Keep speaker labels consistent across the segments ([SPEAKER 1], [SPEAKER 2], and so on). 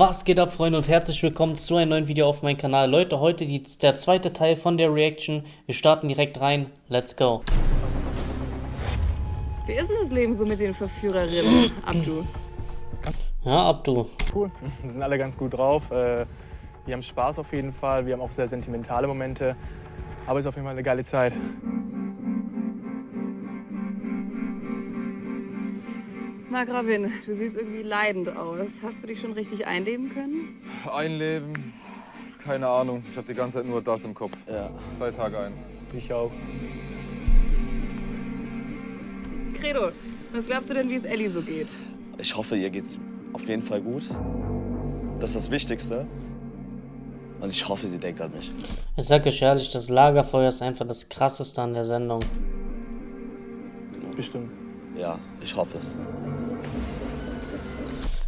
[SPEAKER 1] Was geht ab, Freunde, und herzlich willkommen zu einem neuen Video auf meinem Kanal. Leute, heute der zweite Teil von der Reaction. Wir starten direkt rein. Let's go.
[SPEAKER 2] Wie ist denn das Leben so mit den Verführerinnen, Abdu?
[SPEAKER 1] Ja, Abdu.
[SPEAKER 3] Cool, wir sind alle ganz gut drauf. Wir haben Spaß auf jeden Fall. Wir haben auch sehr sentimentale Momente. Aber es ist auf jeden Fall eine geile Zeit.
[SPEAKER 2] Margravin, du siehst irgendwie leidend aus. Hast du dich schon richtig einleben können?
[SPEAKER 4] Einleben, keine Ahnung. Ich habe die ganze Zeit nur das im Kopf.
[SPEAKER 5] Ja.
[SPEAKER 4] Seit Tag 1.
[SPEAKER 3] Ich auch.
[SPEAKER 2] Credo, was glaubst du denn, wie es Ellie so geht?
[SPEAKER 5] Ich hoffe, ihr geht's auf jeden Fall gut. Das ist das Wichtigste. Und ich hoffe, sie denkt an mich.
[SPEAKER 1] Ich sag euch ehrlich, das Lagerfeuer ist einfach das Krasseste an der Sendung.
[SPEAKER 3] Bestimmt.
[SPEAKER 5] Ja, ich hoffe es.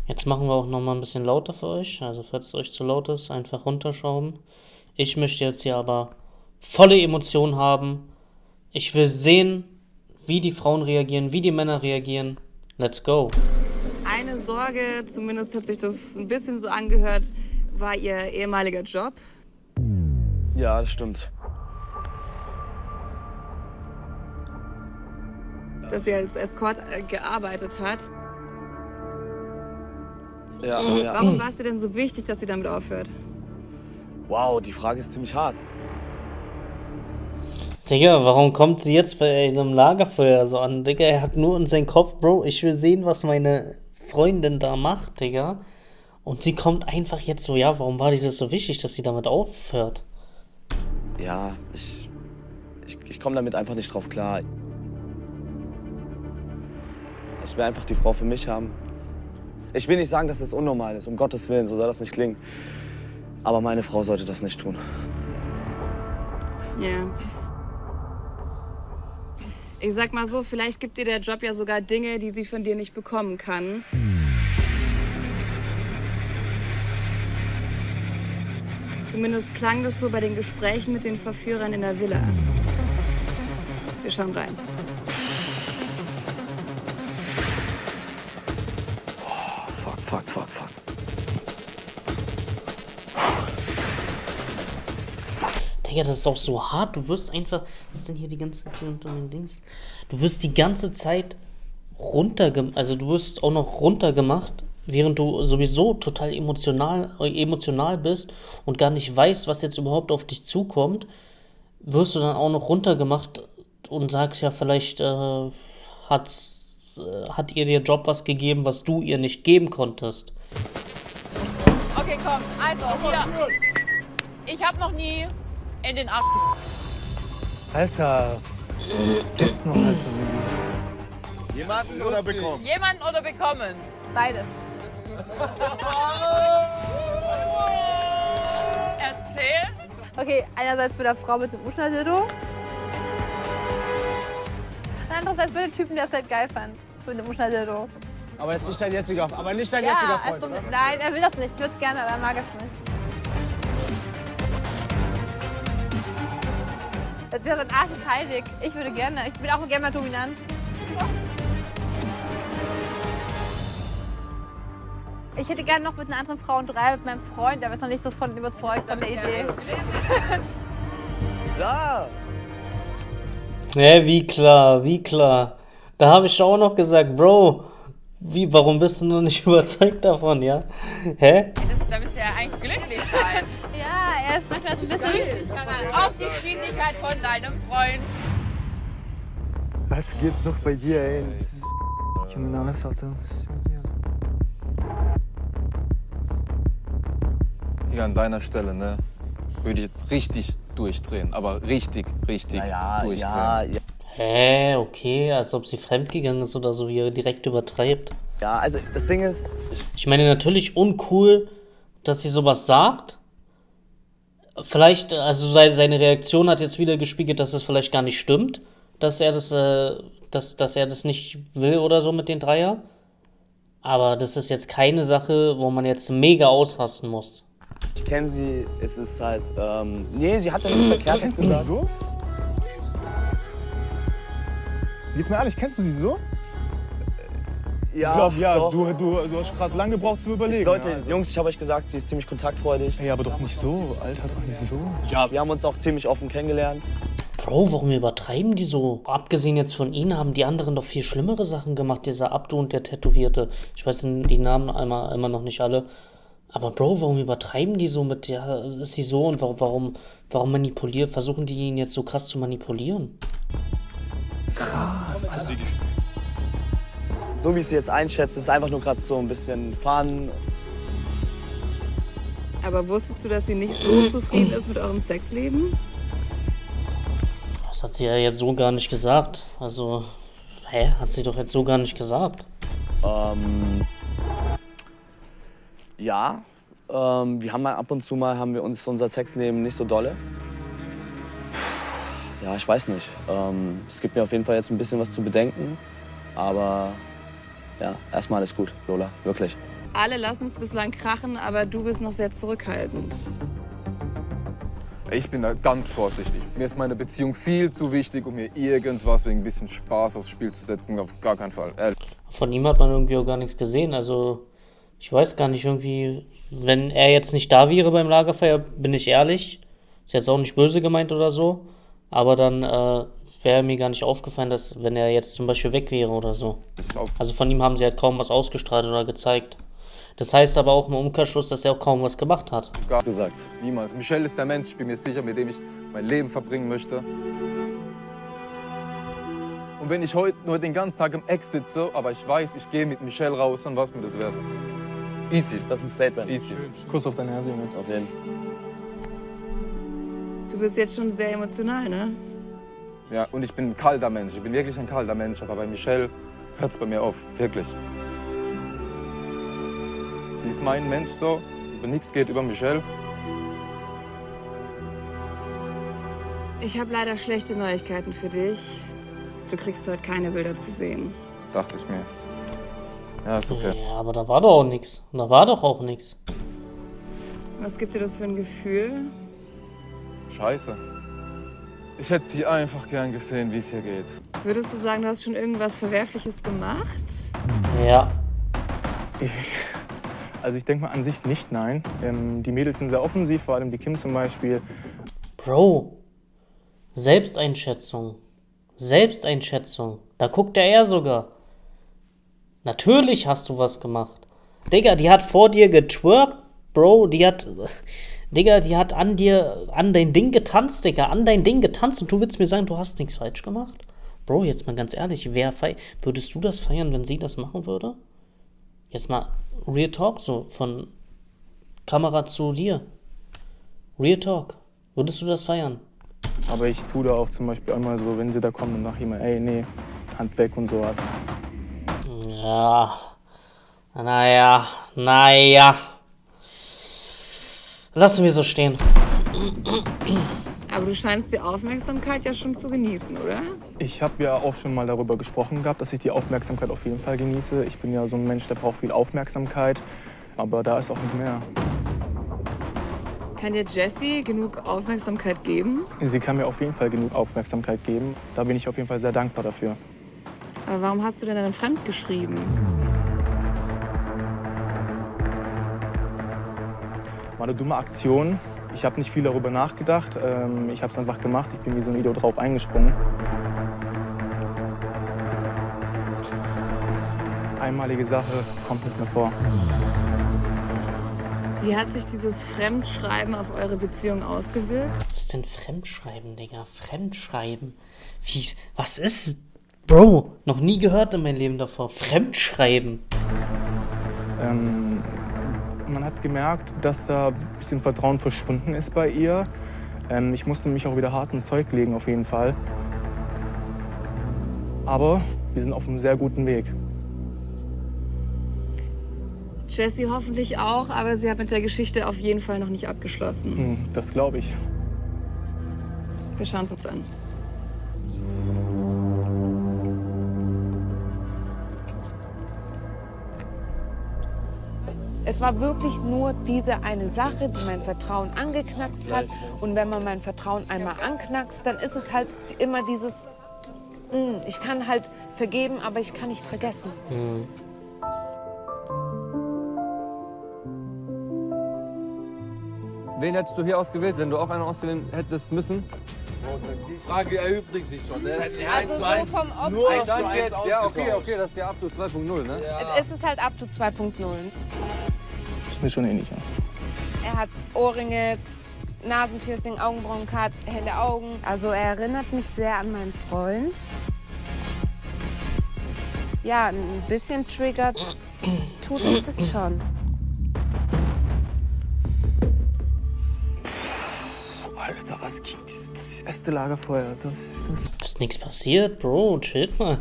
[SPEAKER 1] Jetzt machen wir auch noch mal ein bisschen lauter für euch. Also falls es euch zu laut ist, einfach runterschrauben. Ich möchte jetzt hier aber volle Emotionen haben. Ich will sehen, wie die Frauen reagieren, wie die Männer reagieren. Let's go.
[SPEAKER 2] Eine Sorge, zumindest hat sich das ein bisschen so angehört, war ihr ehemaliger Job.
[SPEAKER 5] Ja, das stimmt.
[SPEAKER 2] Dass sie als Escort gearbeitet hat.
[SPEAKER 5] Ja.
[SPEAKER 2] Warum war es dir denn so wichtig, dass sie damit aufhört?
[SPEAKER 5] Wow, die Frage ist ziemlich hart.
[SPEAKER 1] Digga, warum kommt sie jetzt bei einem Lagerfeuer so an? Digga, er hat nur in seinen Kopf, Bro, ich will sehen, was meine Freundin da macht, Digga. Und sie kommt einfach jetzt so, ja, warum war dir das so wichtig, dass sie damit aufhört?
[SPEAKER 5] Ja, ich komme damit einfach nicht drauf klar. Ich will einfach die Frau für mich haben. Ich will nicht sagen, dass es unnormal ist, um Gottes Willen, so soll das nicht klingen. Aber meine Frau sollte das nicht tun.
[SPEAKER 2] Ja. Ich sag mal so, vielleicht gibt dir der Job ja sogar Dinge, die sie von dir nicht bekommen kann. Zumindest klang das so bei den Gesprächen mit den Verführern in der Villa. Wir schauen rein.
[SPEAKER 5] Fuck.
[SPEAKER 1] Digga, das ist auch so hart. Du wirst einfach. Was ist denn hier die ganze Zeit hier unter den Dings? Du wirst die ganze Zeit runtergemacht. Also, du wirst auch noch runtergemacht, während du sowieso total emotional bist und gar nicht weißt, was jetzt überhaupt auf dich zukommt. Wirst du dann auch noch runtergemacht und sagst ja, vielleicht hat ihr der Job was gegeben, was du ihr nicht geben konntest.
[SPEAKER 6] Okay, komm, also hier. Ich hab noch nie in den Arsch
[SPEAKER 3] Alter, geht's noch, Alter?
[SPEAKER 7] Jemanden oder bekommen?
[SPEAKER 6] Jemanden oder bekommen? Beides. Erzähl.
[SPEAKER 8] Okay, einerseits mit der Frau mit dem Uschnadildo. Und andererseits mit dem Typen, der es halt geil fand. Mit dem Uschnadildo.
[SPEAKER 7] Aber jetzt nicht dein jetziger, jetziger Freund,
[SPEAKER 8] also,
[SPEAKER 7] oder?
[SPEAKER 8] nein, er will das nicht. Ich würde es gerne, aber er mag es nicht. Das wäre ein arschig. Ich würde gerne. Ich bin auch gerne mal dominant. Ich hätte gerne noch mit einer anderen Frau und drei mit meinem Freund, der ist noch nicht so von überzeugt von der Idee.
[SPEAKER 5] Ja!
[SPEAKER 1] Hä, wie klar. Da habe ich auch noch gesagt, Bro, warum bist du noch nicht überzeugt davon, ja? Hä?
[SPEAKER 6] Da müsst ihr ja eigentlich glücklich sein.
[SPEAKER 8] Ja, er ist manchmal so ein bisschen...
[SPEAKER 6] Auf die Schließlichkeit von deinem Freund.
[SPEAKER 9] Alter, geht's noch bei dir, ey? Ich kann alles, Alter.
[SPEAKER 4] Digga, an deiner Stelle, ne, würde ich jetzt richtig durchdrehen. Aber richtig durchdrehen.
[SPEAKER 5] Ja.
[SPEAKER 1] Hä, okay, als ob sie fremdgegangen ist oder so, wie er direkt übertreibt.
[SPEAKER 5] Ja, also das Ding ist,
[SPEAKER 1] Ich meine, natürlich uncool, dass sie sowas sagt. Vielleicht, also seine Reaktion hat jetzt wieder gespiegelt, dass es vielleicht gar nicht stimmt, dass er dass er das nicht will oder so mit den Dreier. Aber das ist jetzt keine Sache, wo man jetzt mega ausrasten muss.
[SPEAKER 5] ich kenne sie, es ist halt, nee, sie hat ja nichts Verkehrtes gesagt.
[SPEAKER 3] So? Jetzt mal ehrlich, kennst du sie so?
[SPEAKER 5] Ja,
[SPEAKER 3] Ich glaube, ja,
[SPEAKER 5] doch.
[SPEAKER 3] du hast gerade lange gebraucht zum Überlegen.
[SPEAKER 5] Leute,
[SPEAKER 3] ja, also.
[SPEAKER 5] Jungs, ich habe euch gesagt, sie ist ziemlich kontaktfreudig.
[SPEAKER 3] Ey, aber doch nicht so, Alter, doch nicht so.
[SPEAKER 5] Ja, wir haben uns auch ziemlich offen kennengelernt.
[SPEAKER 1] Bro, warum übertreiben die so? Abgesehen jetzt von ihnen haben die anderen doch viel schlimmere Sachen gemacht. Dieser Abdu und der Tätowierte. Ich weiß die Namen immer noch nicht alle. Aber Bro, warum übertreiben die so mit, ja, ist sie so und warum versuchen die ihn jetzt so krass zu manipulieren?
[SPEAKER 3] Krass, also
[SPEAKER 5] So wie ich sie jetzt einschätze, ist einfach nur gerade so ein bisschen Fun.
[SPEAKER 2] Aber wusstest du, dass sie nicht so zufrieden ist mit eurem Sexleben?
[SPEAKER 1] Das hat sie ja jetzt so gar nicht gesagt. Also, hat sie doch jetzt so gar nicht gesagt.
[SPEAKER 5] Ja, wir haben mal ab und zu mal haben wir uns unser Sexleben nicht so dolle. Ja, ich weiß nicht. Es gibt mir auf jeden Fall jetzt ein bisschen was zu bedenken. Aber ja, erstmal alles gut, Lola, wirklich.
[SPEAKER 2] Alle lassen es bislang krachen, aber du bist noch sehr zurückhaltend.
[SPEAKER 4] Ich bin da ganz vorsichtig. Mir ist meine Beziehung viel zu wichtig, um mir irgendwas wegen ein bisschen Spaß aufs Spiel zu setzen. Auf gar keinen Fall. Ehrlich.
[SPEAKER 1] Von ihm hat man irgendwie auch gar nichts gesehen. Also, ich weiß gar nicht, irgendwie, wenn er jetzt nicht da wäre beim Lagerfeuer, bin ich ehrlich. Ist jetzt auch nicht böse gemeint oder so. Aber dann wäre mir gar nicht aufgefallen, dass, wenn er jetzt zum Beispiel weg wäre oder so. Also von ihm haben sie halt kaum was ausgestrahlt oder gezeigt. Das heißt aber auch im Umkehrschluss, dass er auch kaum was gemacht hat.
[SPEAKER 4] Gar
[SPEAKER 5] gesagt.
[SPEAKER 4] Niemals. Michelle ist der Mensch, ich bin mir sicher, mit dem ich mein Leben verbringen möchte. Und wenn ich heute nur den ganzen Tag im Eck sitze, aber ich weiß, ich gehe mit Michelle raus, dann was mir das wert. Easy.
[SPEAKER 5] Das ist ein Statement.
[SPEAKER 4] Easy.
[SPEAKER 3] Kuss auf dein Herz, Junge.
[SPEAKER 5] Auf jeden.
[SPEAKER 2] Du bist jetzt schon sehr emotional, ne?
[SPEAKER 4] Ja, und ich bin ein kalter Mensch. Ich bin wirklich ein kalter Mensch, aber bei Michelle hört es bei mir auf. Wirklich. Die ist mein Mensch so. Über nichts geht über Michelle.
[SPEAKER 2] Ich habe leider schlechte Neuigkeiten für dich. Du kriegst heute keine Bilder zu sehen.
[SPEAKER 4] Dachte ich mir. Ja, ist okay.
[SPEAKER 1] Ja, aber da war doch auch nichts. Da war doch auch nichts.
[SPEAKER 2] Was gibt dir das für ein Gefühl?
[SPEAKER 4] Scheiße. Ich hätte sie einfach gern gesehen, wie es hier geht.
[SPEAKER 2] Würdest du sagen, du hast schon irgendwas Verwerfliches gemacht?
[SPEAKER 1] Ja.
[SPEAKER 3] Also ich denke mal an sich nicht, nein. Die Mädels sind sehr offensiv, vor allem die Kim zum Beispiel.
[SPEAKER 1] Bro. Selbsteinschätzung. Selbsteinschätzung. Da guckt er sogar. Natürlich hast du was gemacht. Digga, die hat vor dir getwerkt, Bro. Die hat an dein Ding getanzt, Digga. An dein Ding getanzt und du willst mir sagen, du hast nichts falsch gemacht? Bro, jetzt mal ganz ehrlich, würdest du das feiern, wenn sie das machen würde? Jetzt mal Real Talk, so von Kamera zu dir. Real Talk. Würdest du das feiern?
[SPEAKER 3] Aber ich tue da auch zum Beispiel einmal so, wenn sie da kommen, dann mache ich immer, ey, nee, Hand weg und sowas.
[SPEAKER 1] Ja. Naja. Lassen wir so stehen.
[SPEAKER 2] Aber du scheinst die Aufmerksamkeit ja schon zu genießen, oder?
[SPEAKER 3] Ich habe ja auch schon mal darüber gesprochen gehabt, dass ich die Aufmerksamkeit auf jeden Fall genieße. Ich bin ja so ein Mensch, der braucht viel Aufmerksamkeit, aber da ist auch nicht mehr.
[SPEAKER 2] Kann dir Jessie genug Aufmerksamkeit geben?
[SPEAKER 3] Sie kann mir auf jeden Fall genug Aufmerksamkeit geben. Da bin ich auf jeden Fall sehr dankbar dafür.
[SPEAKER 2] Aber warum hast du denn dann fremd geschrieben?
[SPEAKER 3] War eine dumme Aktion. Ich habe nicht viel darüber nachgedacht. Ich habe es einfach gemacht. Ich bin wie so ein Idiot drauf eingesprungen. Einmalige Sache kommt nicht mehr vor.
[SPEAKER 2] Wie hat sich dieses Fremdschreiben auf eure Beziehung ausgewirkt?
[SPEAKER 1] Was ist denn Fremdschreiben, Digga? Fremdschreiben? Was ist... Bro, noch nie gehört in meinem Leben davor. Fremdschreiben.
[SPEAKER 3] Man hat gemerkt, dass da ein bisschen Vertrauen verschwunden ist bei ihr. Ich musste mich auch wieder hart ins Zeug legen, auf jeden Fall. Aber wir sind auf einem sehr guten Weg.
[SPEAKER 2] Jessie hoffentlich auch, aber sie hat mit der Geschichte auf jeden Fall noch nicht abgeschlossen.
[SPEAKER 3] Das glaube ich.
[SPEAKER 2] Wir schauen es uns an.
[SPEAKER 6] Es war wirklich nur diese eine Sache, die mein Vertrauen angeknackst hat. Und wenn man mein Vertrauen einmal anknackst, dann ist es halt immer dieses, ich kann halt vergeben, aber ich kann nicht vergessen.
[SPEAKER 10] Wen hättest du hier ausgewählt, wenn du auch einen auswählen hättest müssen?
[SPEAKER 7] Die Frage erübrigt sich schon. Ne?
[SPEAKER 6] Also so vom Opfer.
[SPEAKER 7] Nur 1:1
[SPEAKER 10] Ja, okay, das ist ja Abdu 2.0, ne?
[SPEAKER 7] Ja.
[SPEAKER 6] Es ist halt Abdu 2.0.
[SPEAKER 3] Ist mir schon ähnlich, ja.
[SPEAKER 6] Er hat Ohrringe, Nasenpiercing, Augenbrauenkart, helle Augen. Also er erinnert mich sehr an meinen Freund. Ja, ein bisschen triggert tut mich das schon.
[SPEAKER 9] Alter, was ging? Das ist das erste Lagerfeuer.
[SPEAKER 1] Ist nichts passiert, Bro, chill mal.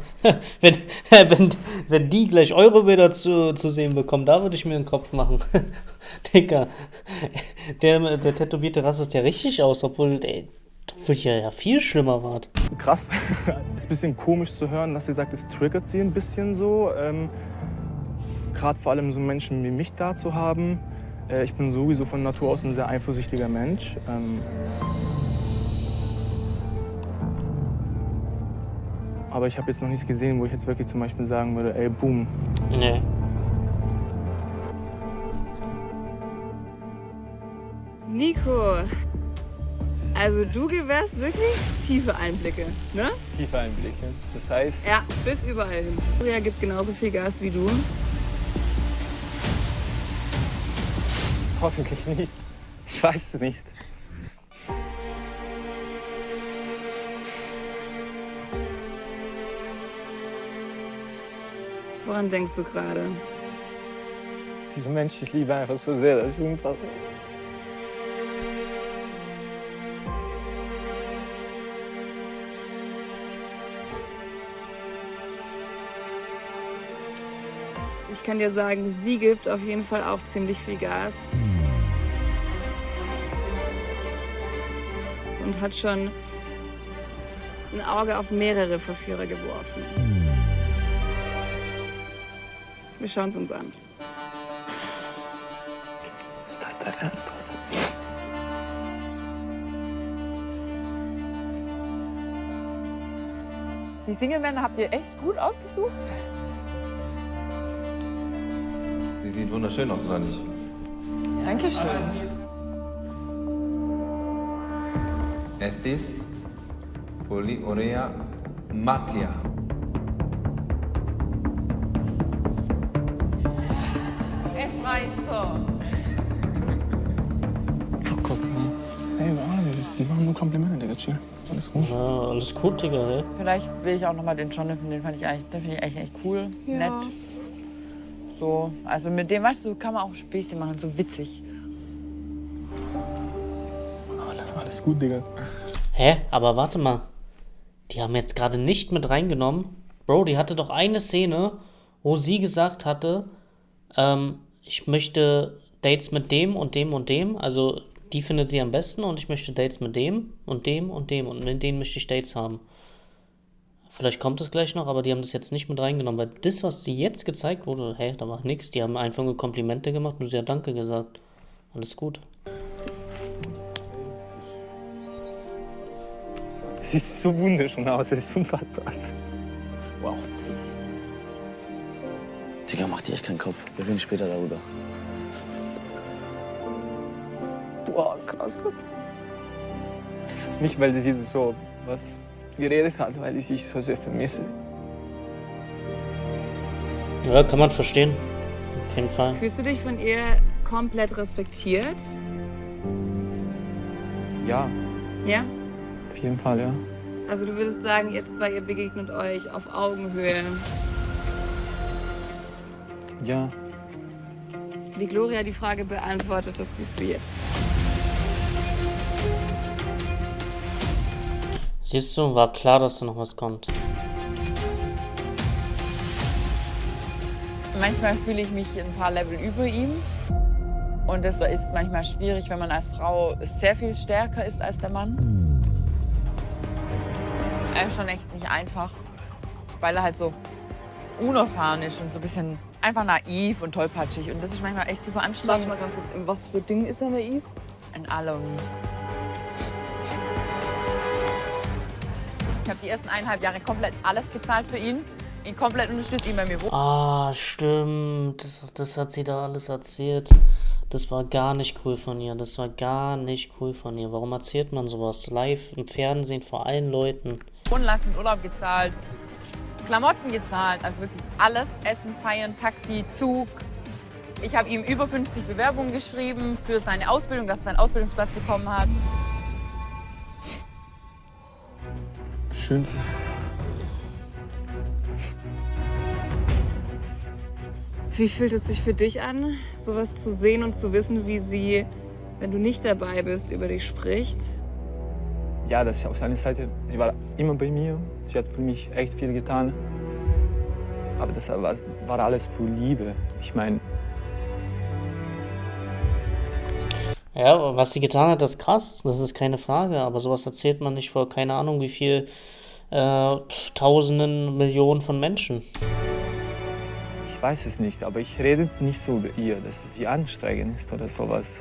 [SPEAKER 1] wenn die gleich Eurobilder zu sehen bekommen, da würde ich mir den Kopf machen. Digga, der tätowierte rastet ja richtig aus, obwohl ja viel schlimmer war.
[SPEAKER 3] Krass, ist ein bisschen komisch zu hören, dass sie sagt, es triggert sie ein bisschen so. Gerade vor allem so Menschen wie mich da zu haben. Ich bin sowieso von Natur aus ein sehr eifersüchtiger Mensch. Aber ich habe jetzt noch nichts gesehen, wo ich jetzt wirklich zum Beispiel sagen würde, ey, boom.
[SPEAKER 1] Nee.
[SPEAKER 2] Nico, also du gewährst wirklich tiefe Einblicke, ne?
[SPEAKER 9] Tiefe Einblicke. Das heißt,
[SPEAKER 2] Ja, bis überall hin. Gloria gibt genauso viel Gas wie du.
[SPEAKER 9] hoffentlich nicht. Ich weiß es nicht.
[SPEAKER 2] Woran denkst du gerade?
[SPEAKER 9] Diesen Mensch, ich liebe einfach so sehr, das ist unfassbar.
[SPEAKER 2] Ich kann dir sagen, sie gibt auf jeden Fall auch ziemlich viel Gas. Und hat schon ein Auge auf mehrere Verführer geworfen. Wir schauen es uns an.
[SPEAKER 9] Ist das dein Ernst, Alter?
[SPEAKER 11] Die Single-Männer habt ihr echt gut ausgesucht?
[SPEAKER 12] Sie sieht wunderschön aus, oder nicht?
[SPEAKER 11] Dankeschön.
[SPEAKER 12] Ethis Polyorea Matia.
[SPEAKER 11] Meister.
[SPEAKER 9] Fuck, guck mal.
[SPEAKER 3] Hey, die machen nur Komplimente, Digga, chill. Alles gut.
[SPEAKER 1] Ja, alles gut, Digga, ey.
[SPEAKER 11] Vielleicht will ich auch noch mal den Jonathan, den finde ich eigentlich echt cool,
[SPEAKER 2] Ja.
[SPEAKER 11] nett. So, also mit dem, weißt du, kann man auch Späßchen machen, so witzig.
[SPEAKER 3] Alles gut, Digga.
[SPEAKER 1] Hä? Aber warte mal. Die haben jetzt gerade nicht mit reingenommen. Bro, die hatte doch eine Szene, wo sie gesagt hatte, ich möchte Dates mit dem und dem und dem. Also die findet sie am besten und ich möchte Dates mit dem und dem und dem. Und mit denen möchte ich Dates haben. Vielleicht kommt es gleich noch, aber die haben das jetzt nicht mit reingenommen. Weil das, was sie jetzt gezeigt wurde, hey, da war nichts. Die haben einfach nur Komplimente gemacht und sie hat Danke gesagt. Alles gut.
[SPEAKER 9] Sie sieht so wunderschön aus, es ist unfassbar.
[SPEAKER 5] Wow. Digga, mach dir echt keinen Kopf. Wir reden später darüber.
[SPEAKER 9] Boah, krass. Nicht, weil sie so was geredet hat, weil ich sie so sehr vermisse.
[SPEAKER 1] Ja, kann man verstehen. Auf jeden Fall.
[SPEAKER 2] Fühlst du dich von ihr komplett respektiert?
[SPEAKER 9] Ja,
[SPEAKER 2] Ja?
[SPEAKER 9] auf jeden Fall, ja.
[SPEAKER 2] Also du würdest sagen, ihr zwei, ihr begegnet euch auf Augenhöhe.
[SPEAKER 9] Ja.
[SPEAKER 2] Wie Gloria die Frage beantwortet, das siehst du jetzt.
[SPEAKER 1] Siehst du, war klar, dass da noch was kommt.
[SPEAKER 11] Manchmal fühle ich mich ein paar Level über ihm. Und das ist manchmal schwierig, wenn man als Frau sehr viel stärker ist als der Mann. Er ist schon echt nicht einfach, weil er halt so unerfahren ist und so ein bisschen einfach naiv und tollpatschig. Und das ist manchmal echt super anstrengend.
[SPEAKER 2] Warte mal ganz kurz, in was für Dingen ist er naiv?
[SPEAKER 11] In allem. Ich habe die ersten 1,5 Jahre komplett alles gezahlt für ihn. Ihn komplett unterstützt, ihn bei mir wohnen.
[SPEAKER 1] Ah, stimmt. Das hat sie da alles erzählt. Das war gar nicht cool von ihr. Das war gar nicht cool von ihr. Warum erzählt man sowas? Live im Fernsehen vor allen Leuten.
[SPEAKER 11] Wohnlassen, Urlaub gezahlt, Klamotten gezahlt, also wirklich alles. Essen, Feiern, Taxi, Zug. Ich habe ihm über 50 Bewerbungen geschrieben für seine Ausbildung, dass er seinen Ausbildungsplatz bekommen hat.
[SPEAKER 3] Schön.
[SPEAKER 2] Wie fühlt es sich für dich an, sowas zu sehen und zu wissen, wie sie, wenn du nicht dabei bist, über dich spricht?
[SPEAKER 9] Ja, das ist auf seiner Seite. Sie war immer bei mir. Sie hat für mich echt viel getan. Aber das war alles für Liebe. Ich meine,
[SPEAKER 1] Ja, aber was sie getan hat, ist krass. Das ist keine Frage. Aber sowas erzählt man nicht vor keine Ahnung wie viel Tausenden, Millionen von Menschen.
[SPEAKER 9] ich weiß es nicht, aber ich rede nicht so über ihr, dass sie anstrengend ist oder sowas.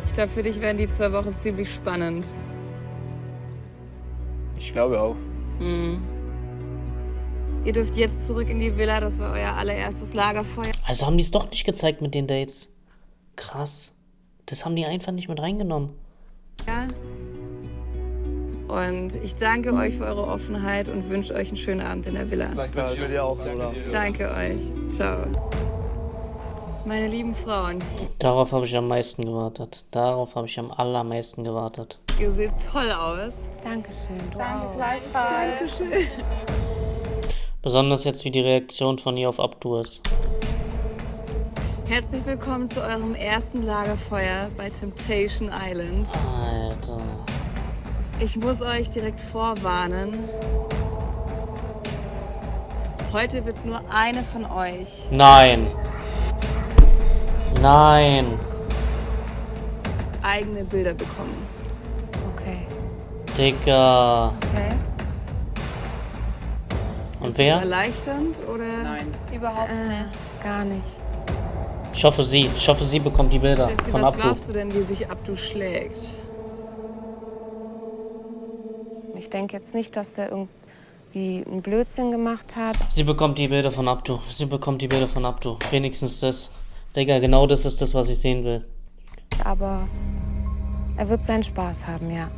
[SPEAKER 2] Ich glaube, für dich wären die 2 Wochen ziemlich spannend.
[SPEAKER 9] Ich glaube auch.
[SPEAKER 2] Mhm. Ihr dürft jetzt zurück in die Villa, das war euer allererstes Lagerfeuer.
[SPEAKER 1] Also haben die es doch nicht gezeigt mit den Dates. Krass. Das haben die einfach nicht mit reingenommen.
[SPEAKER 2] Ja. Und ich danke euch für eure Offenheit und wünsche euch einen schönen Abend in der Villa.
[SPEAKER 5] Ich wünsche dir auch, Lola.
[SPEAKER 2] Danke euch. Ciao. Meine lieben Frauen,
[SPEAKER 1] Darauf habe ich am meisten gewartet. Darauf habe ich am allermeisten gewartet.
[SPEAKER 2] ihr seht toll aus.
[SPEAKER 6] Dankeschön. Du
[SPEAKER 8] Danke
[SPEAKER 6] auch.
[SPEAKER 8] gleichfalls.
[SPEAKER 2] Dankeschön.
[SPEAKER 1] Besonders jetzt, wie die Reaktion von ihr auf Abdu ist.
[SPEAKER 2] Herzlich willkommen zu eurem ersten Lagerfeuer bei Temptation Island.
[SPEAKER 1] Alter.
[SPEAKER 2] Ich muss euch direkt vorwarnen. Heute wird nur eine von euch
[SPEAKER 1] Nein. Nein.
[SPEAKER 2] eigene Bilder bekommen.
[SPEAKER 6] Okay.
[SPEAKER 1] Digga.
[SPEAKER 2] Okay.
[SPEAKER 1] Und
[SPEAKER 2] Ist das
[SPEAKER 1] wer?
[SPEAKER 2] erleichternd oder?
[SPEAKER 11] Nein.
[SPEAKER 8] Überhaupt nicht.
[SPEAKER 6] Gar nicht.
[SPEAKER 1] Ich hoffe, sie bekommt die Bilder
[SPEAKER 2] Jessie,
[SPEAKER 1] von
[SPEAKER 2] was
[SPEAKER 1] Abdu.
[SPEAKER 2] glaubst du denn, wie sich Abdu schlägt?
[SPEAKER 6] Ich denke jetzt nicht, dass der irgendwie einen Blödsinn gemacht hat.
[SPEAKER 1] Sie bekommt die Bilder von Abdu. Sie bekommt die Bilder von Abdu. Wenigstens das. Digga, genau das ist das, was ich sehen will.
[SPEAKER 6] Aber er wird seinen Spaß haben, ja.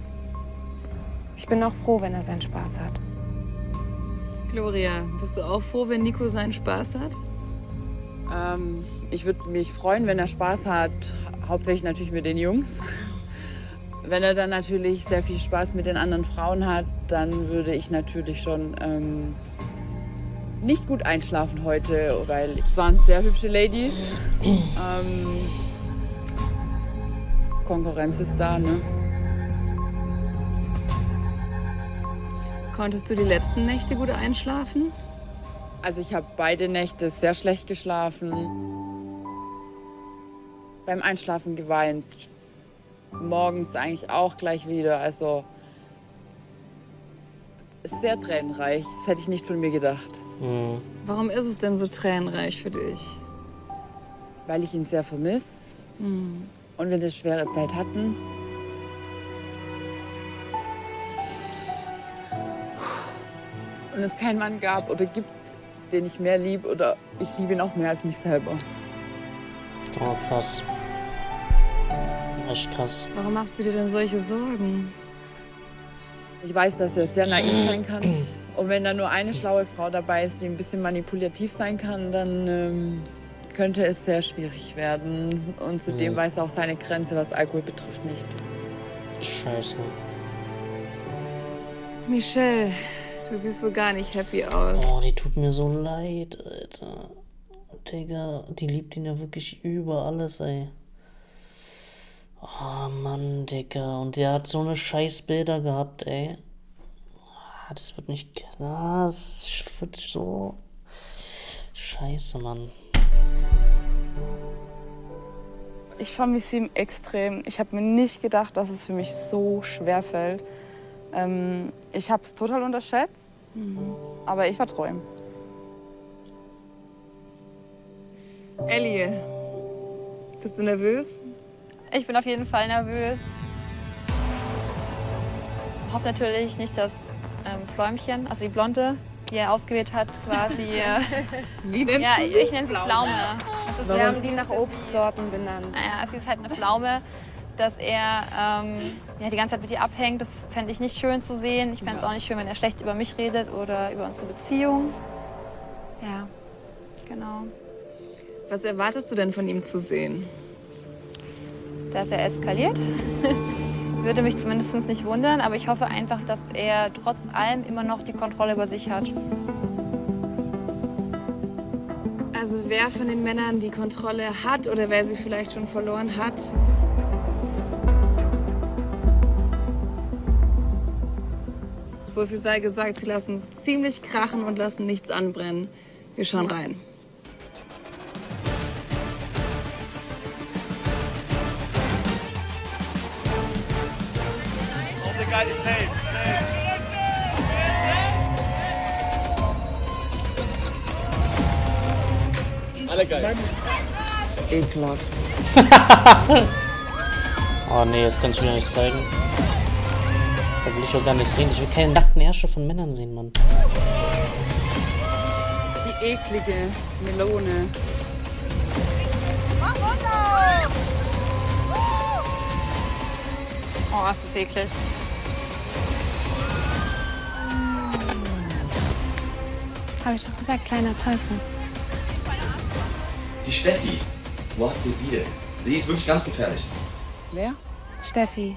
[SPEAKER 6] Ich bin auch froh, wenn er seinen Spaß hat.
[SPEAKER 2] Gloria, bist du auch froh, wenn Nico seinen Spaß hat?
[SPEAKER 11] Ich würde mich freuen, wenn er Spaß hat, hauptsächlich natürlich mit den Jungs. Wenn er dann natürlich sehr viel Spaß mit den anderen Frauen hat, dann würde ich natürlich schon nicht gut einschlafen heute, weil es waren sehr hübsche Ladies. Konkurrenz ist da, ne?
[SPEAKER 2] Konntest du die letzten Nächte gut einschlafen?
[SPEAKER 11] Also ich habe beide Nächte sehr schlecht geschlafen. Beim Einschlafen geweint. Morgens eigentlich auch gleich wieder. Also ist sehr tränenreich. Das hätte ich nicht von mir gedacht.
[SPEAKER 1] Mhm.
[SPEAKER 2] Warum ist es denn so tränenreich für dich?
[SPEAKER 11] Weil ich ihn sehr vermisse und wir eine schwere Zeit hatten. Und es keinen Mann gab oder gibt, den ich mehr liebe oder ich liebe ihn auch mehr als mich selber.
[SPEAKER 1] Oh, krass. Echt krass.
[SPEAKER 2] Warum machst du dir denn solche Sorgen?
[SPEAKER 11] Ich weiß, dass er sehr naiv sein kann. Und wenn da nur eine schlaue Frau dabei ist, die ein bisschen manipulativ sein kann, dann könnte es sehr schwierig werden. Und zudem weiß er auch seine Grenze, was Alkohol betrifft, nicht.
[SPEAKER 1] Scheiße.
[SPEAKER 2] Michelle, du siehst so gar nicht happy aus.
[SPEAKER 1] Oh, die tut mir so leid, Alter. Digga, die liebt ihn ja wirklich über alles, ey. Oh, Mann, Digga. Und der hat so eine scheiß Bilder gehabt, ey. Das wird nicht... Das wird so... Scheiße, Mann.
[SPEAKER 13] Ich vermisse ihn extrem. Ich habe mir nicht gedacht, dass es für mich so schwer fällt. Ich habe es total unterschätzt, aber ich vertraue ihm.
[SPEAKER 2] Ellie, bist du nervös?
[SPEAKER 8] Ich bin auf jeden Fall nervös. Hoffe natürlich nicht, dass Fläumchen, also die Blonde, die er ausgewählt hat, quasi.
[SPEAKER 2] Wie denn?
[SPEAKER 8] Ja, ich nenne sie Pflaume.
[SPEAKER 6] Wir haben die nach Obstsorten benannt.
[SPEAKER 8] Naja, sie ist halt eine Pflaume, dass er die ganze Zeit mit ihr abhängt. Das fände ich nicht schön zu sehen. Ich fände es auch nicht schön, wenn er schlecht über mich redet oder über unsere Beziehung. Ja, genau.
[SPEAKER 2] Was erwartest du denn von ihm zu sehen?
[SPEAKER 8] Dass er eskaliert. Würde mich zumindest nicht wundern, aber ich hoffe einfach, dass er trotz allem immer noch die Kontrolle über sich hat.
[SPEAKER 2] Also wer von den Männern die Kontrolle hat oder wer sie vielleicht schon verloren hat? So viel sei gesagt, sie lassen es ziemlich krachen und lassen nichts anbrennen. Wir schauen rein.
[SPEAKER 5] Alle geil.
[SPEAKER 2] Ekelhaft.
[SPEAKER 1] Oh nee, das kann ich mir nicht zeigen. Das will ich auch gar nicht sehen. Ich will keine nackten Ärsche von Männern sehen, Mann.
[SPEAKER 11] Die eklige Melone.
[SPEAKER 8] Oh, ist das eklig.
[SPEAKER 6] Habe ich doch gesagt, kleiner Teufel.
[SPEAKER 14] Die Steffi, wo habt ihr die denn? Die ist wirklich ganz gefährlich.
[SPEAKER 6] Wer? Steffi.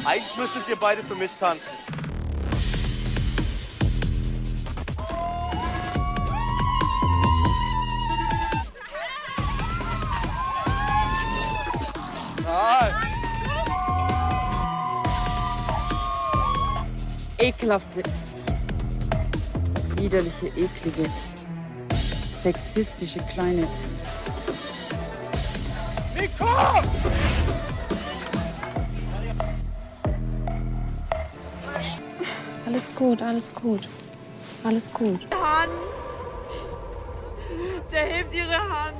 [SPEAKER 15] Eigentlich müsstet ihr beide für mich tanzen.
[SPEAKER 11] Ekelhafte, widerliche, eklige, sexistische kleine.
[SPEAKER 15] Nico!
[SPEAKER 6] Alles gut, alles gut. Alles gut.
[SPEAKER 11] Hand! Der hebt ihre Hand.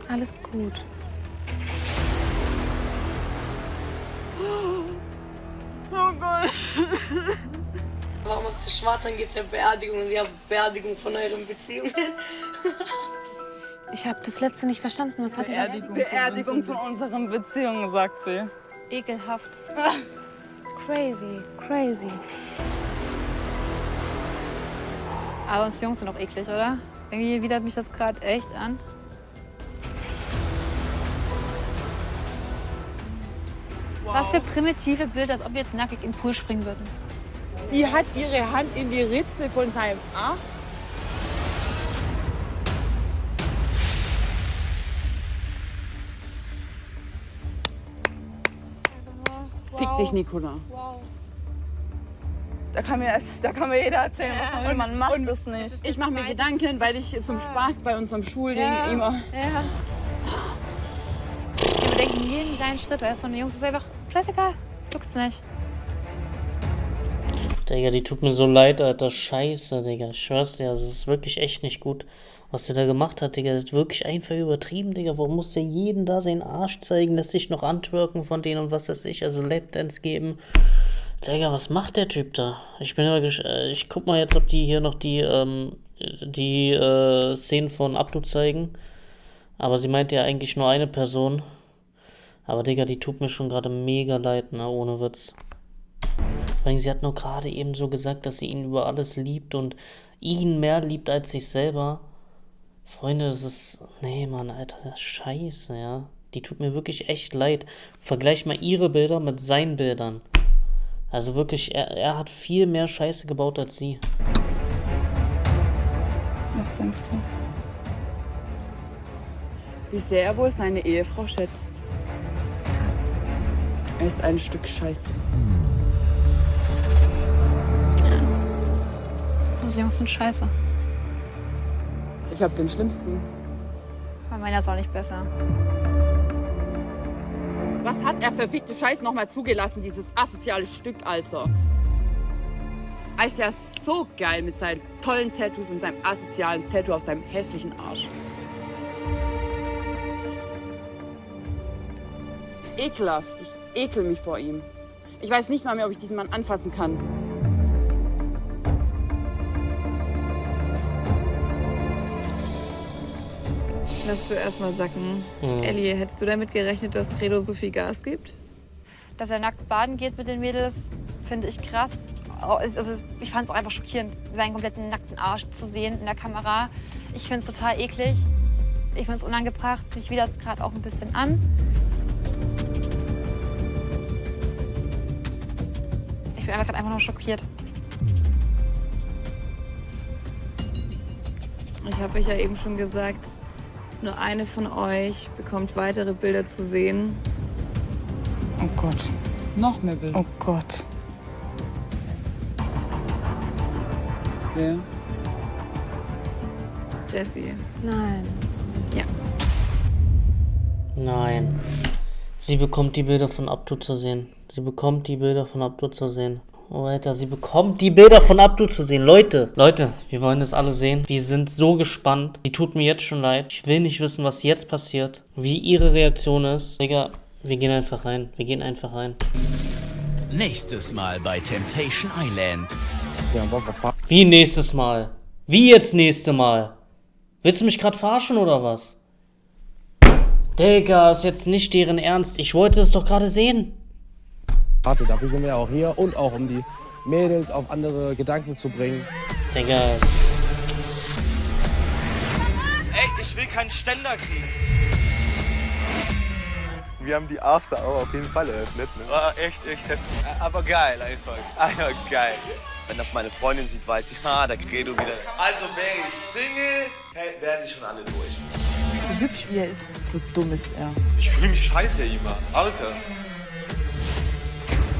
[SPEAKER 6] Alles gut.
[SPEAKER 11] Oh Gott.
[SPEAKER 16] Warum habt ihr schwarz, dann geht's ja Beerdigung, ja Beerdigung von euren Beziehungen.
[SPEAKER 6] Ich habe das letzte nicht verstanden. Was hat er?
[SPEAKER 11] Beerdigung von unseren Beziehungen, sagt sie.
[SPEAKER 8] Ekelhaft.
[SPEAKER 6] Crazy, crazy.
[SPEAKER 8] Aber uns Jungs sind auch eklig, oder? Irgendwie widert mich das gerade echt an.
[SPEAKER 11] Wow.
[SPEAKER 8] Was für primitive Bilder, als ob wir jetzt nackig im Pool springen würden.
[SPEAKER 11] Die hat ihre Hand in die Ritze von seinem Arsch.
[SPEAKER 6] Wow.
[SPEAKER 11] Fick dich, Nicola.
[SPEAKER 6] Wow.
[SPEAKER 11] Da kann mir jeder erzählen, was man will. Man macht das nicht. Ich mache mir Gedanken, weil ich zum Spaß bei unserem Schulding immer...
[SPEAKER 8] Ja. Wir bedenken jeden kleinen Schritt, weißt du, und die Jungs ist einfach scheißegal. Juckt's nicht.
[SPEAKER 1] Digga, die tut mir so leid, Alter. Scheiße, Digga. Ich schwör's dir, also es ist wirklich echt nicht gut, was der da gemacht hat, Digga. Das ist wirklich einfach übertrieben, Digga. Warum muss der jeden da seinen Arsch zeigen, lässt sich noch antwerken von denen und was weiß ich, also Lapdance geben. Digga, was macht der Typ da? Ich bin aber ich guck mal jetzt, ob die hier noch die Szenen von Abdu zeigen. Aber sie meinte ja eigentlich nur eine Person. Aber Digga, die tut mir schon gerade mega leid, ne, ohne Witz. Weil sie hat nur gerade eben so gesagt, dass sie ihn über alles liebt und ihn mehr liebt als sich selber. Freunde, das ist... Nee, Mann, Alter, das ist scheiße, ja. Die tut mir wirklich echt leid. Vergleich mal ihre Bilder mit seinen Bildern. Also wirklich, er hat viel mehr Scheiße gebaut als sie.
[SPEAKER 11] Was denkst du? Wie sehr er wohl seine Ehefrau schätzt.
[SPEAKER 6] Krass.
[SPEAKER 11] Er ist ein Stück Scheiße.
[SPEAKER 8] Unsere Jungs sind scheiße.
[SPEAKER 11] Ich hab den Schlimmsten.
[SPEAKER 8] Aber meiner ist auch nicht besser.
[SPEAKER 11] Was hat er für verfickte Scheiße nochmal zugelassen, dieses asoziale Stück, Alter? Er ist ja so geil mit seinen tollen Tattoos und seinem asozialen Tattoo auf seinem hässlichen Arsch. Ekelhaft. Ich ekel mich vor ihm. Ich weiß nicht mal mehr, ob ich diesen Mann anfassen kann.
[SPEAKER 2] Lass du erstmal sacken. Ellie, hättest du damit gerechnet, dass Credo so viel Gas gibt?
[SPEAKER 8] Dass er nackt baden geht mit den Mädels, finde ich krass. Also ich fand es auch einfach schockierend, seinen kompletten nackten Arsch zu sehen in der Kamera. Ich finde es total eklig. Ich finde es unangebracht. Mich widert es gerade auch ein bisschen an. Ich bin einfach nur schockiert.
[SPEAKER 2] Ich habe euch ja eben schon gesagt, nur eine von euch bekommt weitere Bilder zu sehen.
[SPEAKER 11] Oh Gott. Noch mehr Bilder.
[SPEAKER 2] Oh Gott.
[SPEAKER 11] Wer?
[SPEAKER 2] Jessie.
[SPEAKER 6] Nein.
[SPEAKER 2] Ja.
[SPEAKER 1] Nein. Sie bekommt die Bilder von Abdu zu sehen. Sie bekommt die Bilder von Abdu zu sehen. Oh, Alter, sie bekommt die Bilder von Abdu zu sehen. Leute, wir wollen das alle sehen. Wir sind so gespannt. Die tut mir jetzt schon leid. Ich will nicht wissen, was jetzt passiert. Wie ihre Reaktion ist. Digga, wir gehen einfach rein. Wir gehen einfach rein.
[SPEAKER 17] Nächstes Mal bei Temptation Island.
[SPEAKER 1] Wie nächstes Mal? Wie jetzt nächste Mal? Willst du mich gerade verarschen oder was? Digga, ist jetzt nicht deren Ernst. Ich wollte es doch gerade sehen.
[SPEAKER 18] Warte, dafür sind wir ja auch hier und auch um die Mädels auf andere Gedanken zu bringen.
[SPEAKER 1] Digga.
[SPEAKER 15] Ey, ich will keinen Ständer kriegen.
[SPEAKER 3] Wir haben die After Hour auf jeden Fall eröffnet. Ne?
[SPEAKER 15] War echt heftig. Aber geil einfach. Einfach geil. Wenn das meine Freundin sieht, weiß ich, der Credo wieder. Also wäre ich Single, wären die schon alle durch.
[SPEAKER 11] So hübsch wie er ist, so dumm ist er.
[SPEAKER 12] Ich fühle mich scheiße immer. Alter.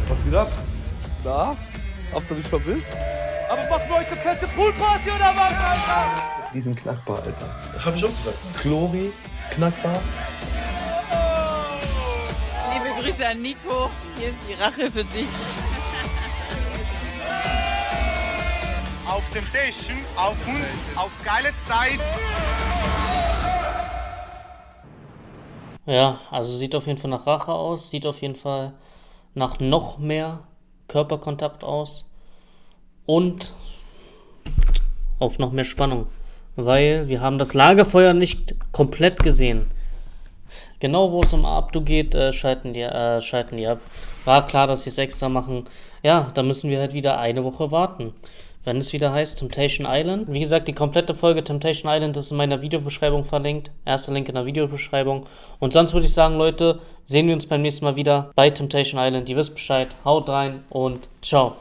[SPEAKER 10] Was geht ab? Na? Ob du dich vermisst? Aber machen wir heute fette Poolparty oder was, Alter?
[SPEAKER 12] Die sind knackbar, Alter. Hab ich auch gesagt. Chlori, knackbar.
[SPEAKER 11] Liebe Grüße an Nico. Hier ist die Rache für dich.
[SPEAKER 15] Auf Temptation, auf uns, auf geile Zeit.
[SPEAKER 1] Ja, also sieht auf jeden Fall nach Rache aus. Sieht auf jeden Fall nach noch mehr Körperkontakt aus. Und auf noch mehr Spannung. Weil wir haben das Lagerfeuer nicht komplett gesehen. Genau wo es um Abdu geht, schalten die ab. War klar, dass sie es extra machen. Ja, da müssen wir halt wieder eine Woche warten. Wenn es wieder heißt Temptation Island. Wie gesagt, die komplette Folge Temptation Island ist in meiner Videobeschreibung verlinkt. Erster Link in der Videobeschreibung. Und sonst würde ich sagen, Leute, sehen wir uns beim nächsten Mal wieder bei Temptation Island. Ihr wisst Bescheid. Haut rein und ciao.